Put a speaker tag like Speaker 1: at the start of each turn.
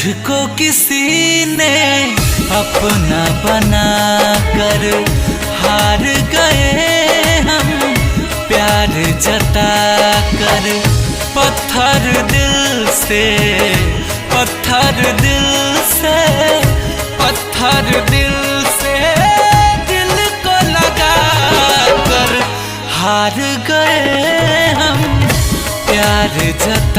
Speaker 1: तुझको किसी ने अपना बना कर हार गए हम प्यार जता कर। पत्थर दिल से पत्थर दिल से पत्थर दिल से दिल को लगा कर हार गए हम प्यार जता